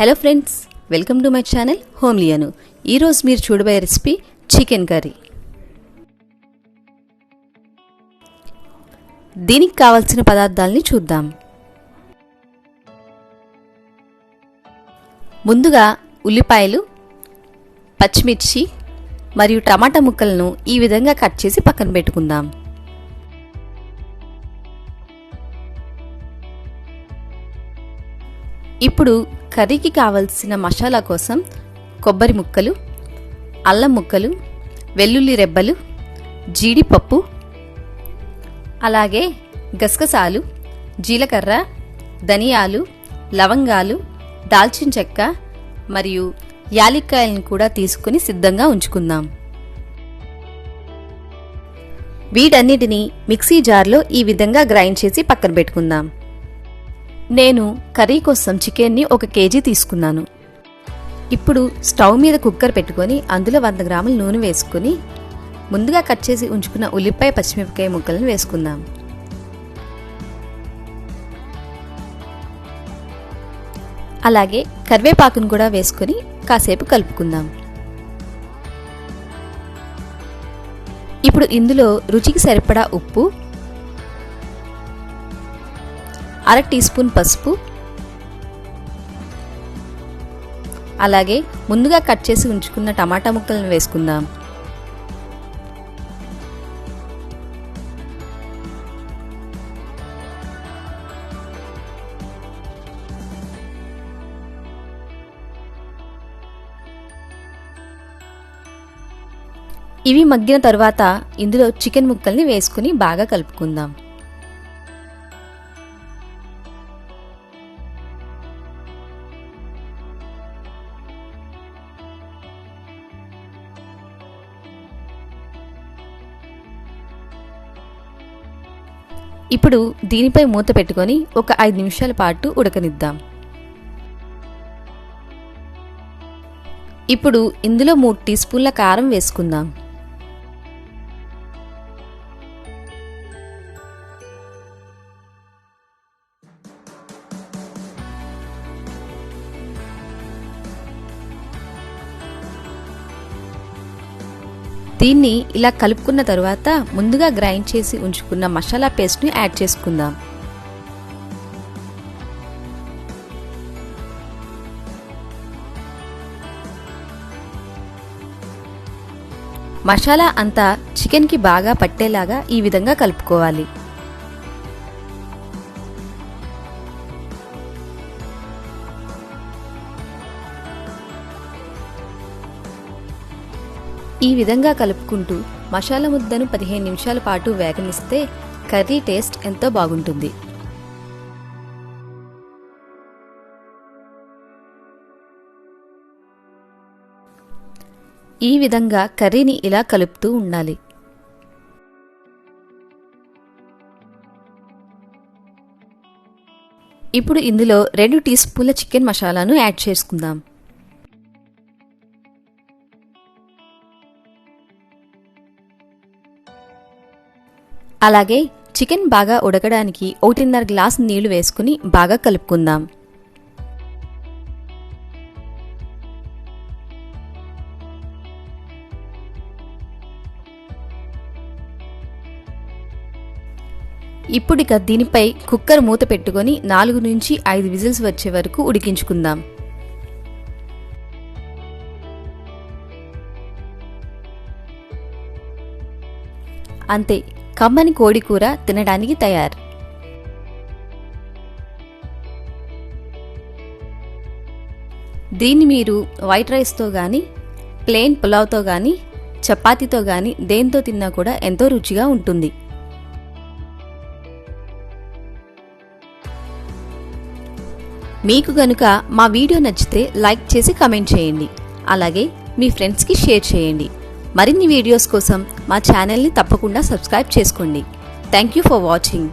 Hello friends, welcome to my channel homelyanu. ఈరోజు మీరు చూడబోయే రెసిపీ చికెన్ కర్రీ. దీనికి కావాల్సిన పదార్థాలని చూద్దాం. ముందుగా ఉల్లిపాయలు, పచ్చిమిర్చి మరియు టమాటా ముక్కలను ఈ విధంగా కట్ చేసి పక్కన పెట్టుకుందాం. ఇప్పుడు కర్రీకి కావలసిన మసాలా కోసం కొబ్బరి ముక్కలు, అల్లం ముక్కలు, వెల్లుల్లి రెబ్బలు, జీడిపప్పు, అలాగే గసగసాలు, జీలకర్ర, ధనియాలు, లవంగాలు, దాల్చిన చెక్క మరియు యాలక్కాయలను కూడా తీసుకుని సిద్ధంగా ఉంచుకుందాం. వీటన్నిటిని మిక్సీ జార్లో ఈ విధంగా గ్రైండ్ చేసి పక్కన పెట్టుకుందాం. నేను కర్రీ కోసం చికెన్ని 1 కేజీ తీసుకున్నాను. ఇప్పుడు స్టవ్ మీద కుక్కర్ పెట్టుకొని అందులో 100 గ్రాముల నూనె వేసుకుని ముందుగా కట్ చేసి ఉంచుకున్న ఉల్లిపాయ, పచ్చిమిరపకాయ ముక్కలను వేసుకుందాం. అలాగే కరివేపాకును కూడా వేసుకొని కాసేపు కలుపుకుందాం. ఇప్పుడు ఇందులో రుచికి సరిపడా ఉప్పు, 1/2 టీ స్పూన్ పసుపు, అలాగే ముందుగా కట్ చేసి ఉంచుకున్న టమాటా ముక్కలను వేసుకుందాం. ఇవి మగ్గిన తరువాత ఇందులో చికెన్ ముక్కల్ని వేసుకుని బాగా కలుపుకుందాం. ఇప్పుడు దీనిపై మూత పెట్టుకొని ఒక 5 నిమిషాల పాటు ఉడకనిద్దాం. ఇప్పుడు ఇందులో 3 టీ స్పూన్ల కారం వేసుకుందాం. దీన్ని ఇలా కలుపుకున్న తరువాత ముందుగా గ్రైండ్ చేసి ఉంచుకున్న మసాలా పేస్ట్ని యాడ్ చేసుకుందాం. మసాలా అంతా చికెన్కి బాగా పట్టేలాగా ఈ విధంగా కలుపుకోవాలి. ఈ విధంగా కలుపుకుంటూ మసాలా ముద్దను 15 నిమిషాల పాటు వేగనిస్తే కర్రీ టేస్ట్ ఎంతో బాగుంటుంది. ఈ విధంగా కర్రీని ఇలా కలుపుతూ ఉండాలి. ఇప్పుడు ఇందులో 2 టీ స్పూన్ల చికెన్ మసాలాను యాడ్ చేసుకుందాం. అలాగే చికెన్ బాగా ఉడకడానికి 1.5 గ్లాస్ నీళ్లు వేసుకుని బాగా కలుపుకుందాం. ఇప్పుడిక దీనిపై కుక్కర్ మూత పెట్టుకొని 4 నుంచి 5 విజిల్స్ వచ్చే వరకు ఉడికించుకుందాం. అంతే, కమ్మని కోడి కూర తినడానికి తయారు. దీన్ని మీరు వైట్ రైస్తో కానీ, ప్లెయిన్ పులావ్తో కానీ, చపాతీతో కానీ దేంతో తిన్నా కూడా ఎంతో రుచిగా ఉంటుంది. మీకు గనుక మా వీడియో నచ్చితే లైక్ చేసి కామెంట్ చేయండి. అలాగే మీ ఫ్రెండ్స్కి షేర్ చేయండి. మరిన్ని వీడియోస్ కోసం మా ఛానల్ని తప్పకుండా సబ్స్క్రైబ్ చేసుకోండి. Thank you for watching.